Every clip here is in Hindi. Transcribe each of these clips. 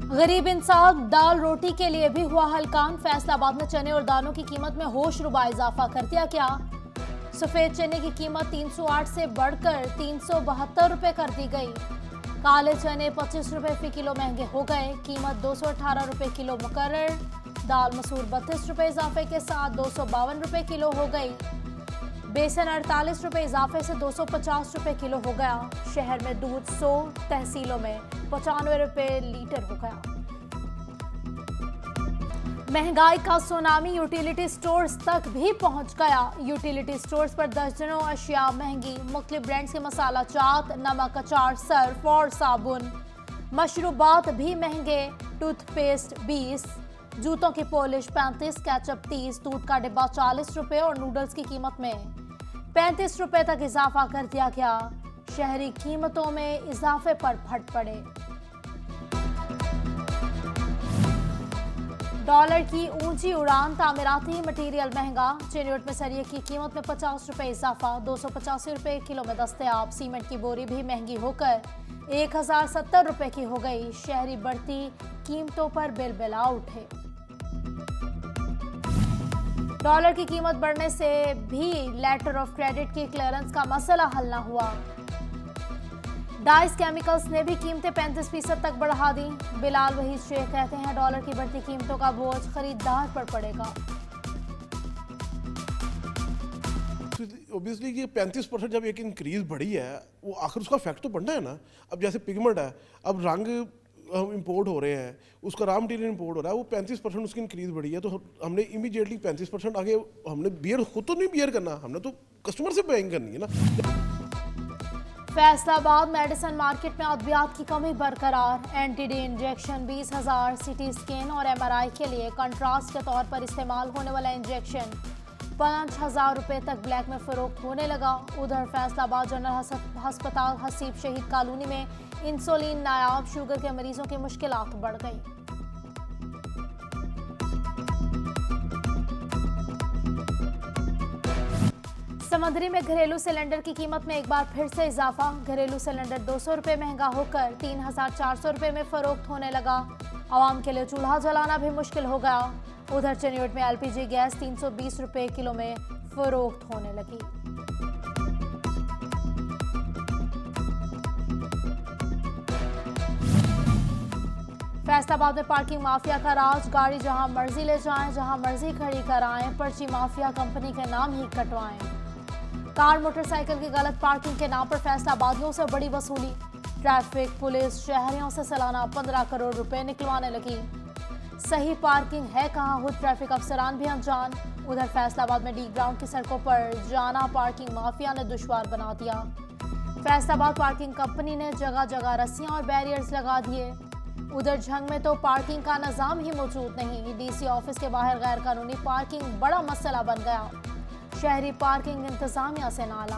गरीब इंसान दाल रोटी के लिए भी हुआ हलकान। फैसलाबाद में चने और दालों की कीमत में होशरुबा इजाफा कर दिया गया। सफेद चने की कीमत 308 से बढ़कर 372 रुपए कर दी गई। काले चने 25 रुपए फी किलो महंगे हो गए। कीमत 218 रुपए किलो मुकर्रर। दाल मसूर 32 रुपए इजाफे के साथ 252 रुपए किलो हो गई। बेसन 48 रुपए इजाफे से 250 रुपए किलो हो गया। शहर में दूध 100, तहसीलों में 95 रुपए लीटर हो गया। महंगाई का सुनामी यूटिलिटी स्टोर्स तक भी पहुंच गया। यूटिलिटी स्टोर्स पर दर्जनों अशिया महंगी। मुख्तलिफ ब्रांड्स के मसाला चाट, नमक, अचार, सर्फ और साबुन। मशरूबात भी महंगे। टूथपेस्ट 20, जूतों की पॉलिश 35, केचप 30, दूध का डिब्बा 40 रुपए और नूडल्स की कीमत में 35 रुपए तक इजाफा कर दिया गया। शहरी कीमतों में इजाफे पर फट पड़े। डॉलर की ऊंची उड़ान, तामीराती मटेरियल महंगा। चेन्नई में सरिये की कीमत में 50 रुपए इजाफा, 285 रुपए किलो में दस्तयाब। सीमेंट की बोरी भी महंगी होकर 1070 रुपए की हो गई। शहरी बढ़ती कीमतों पर बिलबिला उठे। डॉलर की कीमत बढ़ने से भी लेटर ऑफ क्रेडिट की क्लियरेंस का मसला हल न हुआ। डाइस केमिकल्स ने भी कीमतें 35% तक बढ़ा दी। बिलाल वहीद शेख कहते हैं डॉलर की बढ़ती कीमतों का बोझ खरीदार पर पड़ेगा। ऑब्वियसली ये 35% जब एक इंक्रीज बढ़ी है, वो आखिर उसका फैक्ट तो बढ़ना है ना। अब जैसे पिगमेंट है, अब रंग इंपोर्ट हो रहे हैं, उसका रॉ मटेरियल इंपोर्ट हो रहा है, वो 35% उसकी इंक्रीज बढ़ी है, तो हमने इमीडिएटली 35% आगे हमने बियर खुद तो नहीं बियर करना, हमने तो कस्टमर से बाइंग करनी है ना। फैसलाबाद मेडिसिन मार्केट में अद्वियात की कमी बरकरार। एंटी-डी इंजेक्शन 20,000, सीटी स्कैन और एमआरआई के लिए कंट्रास्ट के तौर पर इस्तेमाल होने वाला इंजेक्शन 5,000 रुपए तक ब्लैक में फरोख्त होने लगा। उधर फैसलाबाद जनरल हस्पताल हसीब शहीद कॉलोनी में इंसुलिन नायाब, शुगर के मरीजों की मुश्किलात बढ़ गई। समंदरी में घरेलू सिलेंडर की कीमत में एक बार फिर से इजाफा। घरेलू सिलेंडर 200 रुपए महंगा होकर 3,400 रुपए में फरोख्त होने लगा। आवाम के लिए चूल्हा जलाना भी मुश्किल हो गया। उधर चेन्नई में एलपीजी गैस 320 रुपए किलो में फरोख्त होने लगी। फैसलाबाद में पार्किंग माफिया का राज। गाड़ी जहां मर्जी ले जाएं, जहां मर्जी खड़ी कराएं, पर्ची माफिया कंपनी के नाम ही कटवाएं। कार मोटरसाइकिल की गलत पार्किंग के नाम पर फैसलाबादियों से बड़ी वसूली। ट्रैफिक पुलिस शहरियों से सालाना 15 करोड़ रुपए निकलवाने लगी। सही पार्किंग है कहां, खुद ट्रैफिक अफसरान भी अनजान। उधर फैसलाबाद में डी ग्राउंड की सड़कों पर जाना पार्किंग माफिया ने दुश्वार बना दिया। फैसलाबाद पार्किंग कंपनी ने जगह जगह रस्सियां और बैरियर्स लगा दिए। उधर झंग में तो पार्किंग का निजाम ही मौजूद नहीं। डीसी ऑफिस के बाहर गैर कानूनी पार्किंग बड़ा मसला बन गया। शहरी पार्किंग इंतजामिया से नाला।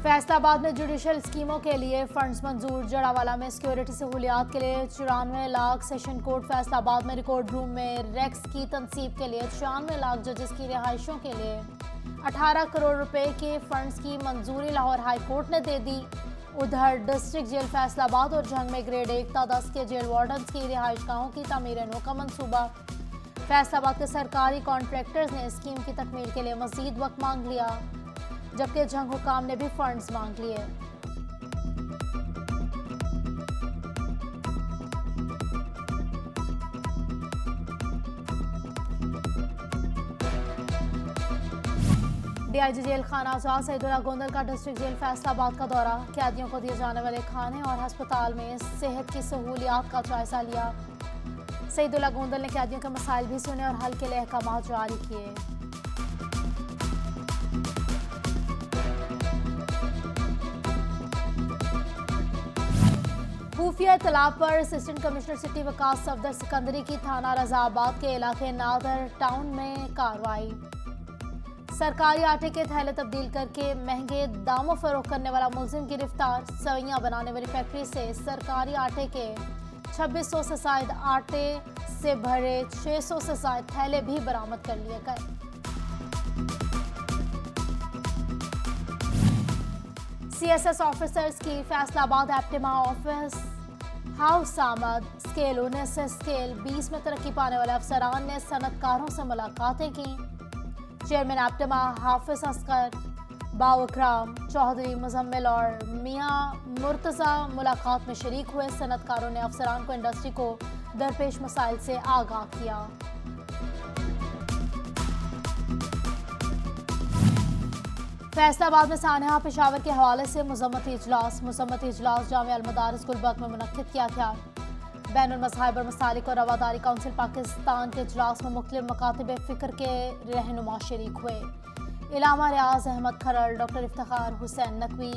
फैसलाबाद में जुडिशल स्कीमों के लिए फंड्स मंजूर। जड़ावाला में सिक्योरिटी सहूलियात के लिए 94 लाख। सेशन कोर्ट फैसलाबाद में रिकॉर्ड रूम में रेक्स की तनसीब के लिए 96 लाख। जजेस की रिहाइशों के लिए 18 करोड़ रुपए के फंड्स की मंजूरी लाहौर हाई कोर्ट ने दे दी। उधर डिस्ट्रिक्ट जेल फैसलाबाद और झंग में ग्रेड 1 ta 10 के जेल वार्डन्स की रिहाइशगाहों की तामीर-ए-नौ का मंसूबा। फैसलाबाद के सरकारी कॉन्ट्रैक्टर्स ने स्कीम की तकमील के लिए मजीद वक्त मांग लिया, जबकि झंग हुकाम ने भी फंड्स मांग लिए। डीआईजी जेल खाना आजाद सईदुल्ला गोंदल का डिस्ट्रिक्ट जेल फैसलाबाद का दौरा। कैदियों को दिए जाने वाले खाने और अस्पताल में सेहत की सहूलियात का जायजा लिया। सईदुल्ला गोंदल ने कैदियों के मसाइल भी सुने और हल के लिए अहकाम जारी किए। खुफिया इत्तला पर assistant commissioner city Waqas Safdar Sikandari की थाना रजाबाद के इलाके नादर टाउन में कार्रवाई। सरकारी आटे के थैले तब्दील करके महंगे दामों फरोख्त करने वाला मुलजिम गिरफ्तार। सवैयां बनाने वाली फैक्ट्री से सरकारी आटे के 2600 से शायद आटे से भरे 600 से ज्यादा थैले भी बरामद कर लिए गए। CSS ऑफिसर्स की फैसलाबाद एप्टिमा ऑफिस हाउस आमद स्केल 19 से स्केल 20 में तरक्की पाने वाले अफसरान ने सनतकारों से मुलाकातें की। चेयरमैन एप्टिमा हाफिज असगर, बावकराम चौधरी, मुजम्मिल और मियां मुर्तजा मुलाकात में शरीक हुए। सनतकारों ने अफसरान को इंडस्ट्री को दरपेश मसाइल से आगाह किया। फैसलाबाद में सानहा पेशावर के हवाले से मजम्मती इजलास जामिया अल-मदारिस गुलबर्ग में मुनक्किद किया गया। बैनुल मज़ाहिब और मसालिक और रवादारी काउंसिल पाकिस्तान के इजलास में मुख्तलिफ मकातिब फ़िक्र के रहनुमा शरीक हुए। इलामा रियाज अहमद खरल, डॉक्टर इफ्तिखार हुसैन नकवी,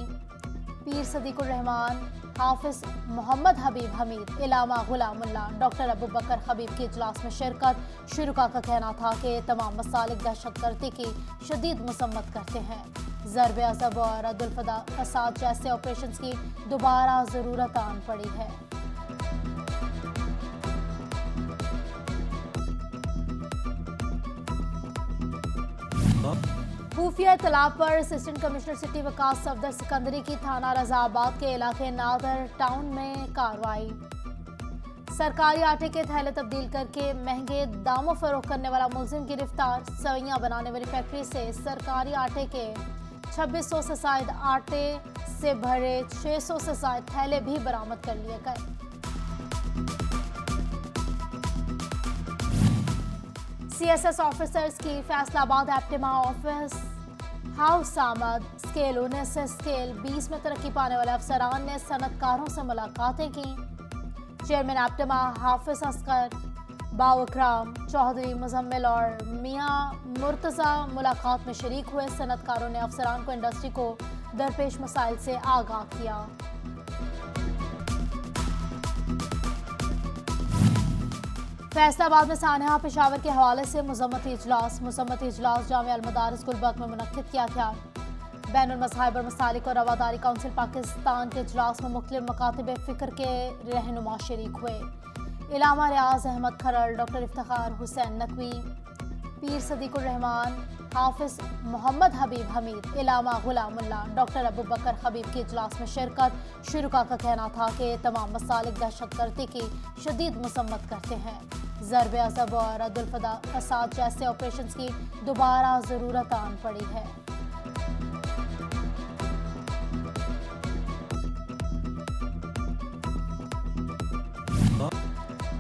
पीर सदीकुर रहमान, हाफिज मोहम्मद हबीब हमीद, इलामा गुलामुल्लाह, डॉक्टर अबू बकर हबीब के इजलास में शिरकत। शुरुका का कहना था कि तमाम मसालिक दहशतगर्दी की शदीद मसम्मत करते हैं। ज़रब अज़ब और अदुल फसाद जैसे ऑपरेशन की दोबारा ज़रूरत आन पड़ी है। खुफिया इत्तला पर assistant commissioner city Waqas Safdar Sikandari की थाना रजाबाद के इलाके नादर टाउन में कार्रवाई। सरकारी आटे के थैले तब्दील करके महंगे दामों फरोख्त करने वाला मुलजिम गिरफ्तार। सवैयां बनाने वाली फैक्ट्री से सरकारी आटे के 2600 से शायद आटे से भरे 600 से शायद थैले भी बरामद कर लिए गए। CSS ऑफिसर्स की फैसलाबाद एप्टिमा ऑफिस हाउस आमद स्केल 19 से स्केल 20 में तरक्की पाने वाले अफसरान ने सनतकारों से मुलाकातें की। चेयरमैन एप्टिमा हाफिज असगर, बावकराम चौधरी, मुजम्मिल और मियां मुर्तजा मुलाकात में शरीक हुए। सनतकारों ने अफसरान को इंडस्ट्री को दरपेश मसाइल से आगाह किया। फैसलाबाद में सानहा पेशावर के हवाले से मजम्मती इजलास जामिया अल-मदारिस गुलबर्ग में मुनक्किद किया गया। बैनुल मज़ाहिब और मसालिक और रवादारी काउंसिल पाकिस्तान के इजलास में मुख्तलिफ मकातिब फ़िक्र के रहनुमा शरीक हुए। इलामा रियाज अहमद खरल, डॉक्टर इफ्तिखार हुसैन नकवी, पीर सदीकुर रहमान, हाफिज मोहम्मद हबीब हमीद, इलामा गुलामुल्लाह, डॉक्टर अबू बकर हबीब के इजलास में शिरकत। शुरुका का कहना था कि तमाम मसालिक दहशतगर्दी की शदीद मसम्मत करते हैं। ज़रब अज़ब और अदुल फसाद जैसे ऑपरेशन की दोबारा ज़रूरत आन पड़ी है।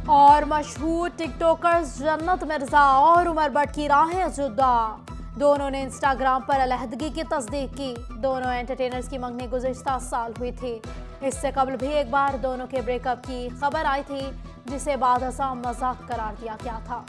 और मशहूर टिकटॉकर्स जन्नत मिर्जा और उमर भट्ट की राहें जुदा। दोनों ने इंस्टाग्राम पर अलहदगी की तस्दीक की। दोनों एंटरटेनर्स की मंगनी गुज़िश्ता साल हुई थी। इससे कबल भी एक बार दोनों के ब्रेकअप की खबर आई थी, जिसे बाद मजाक करार दिया गया था।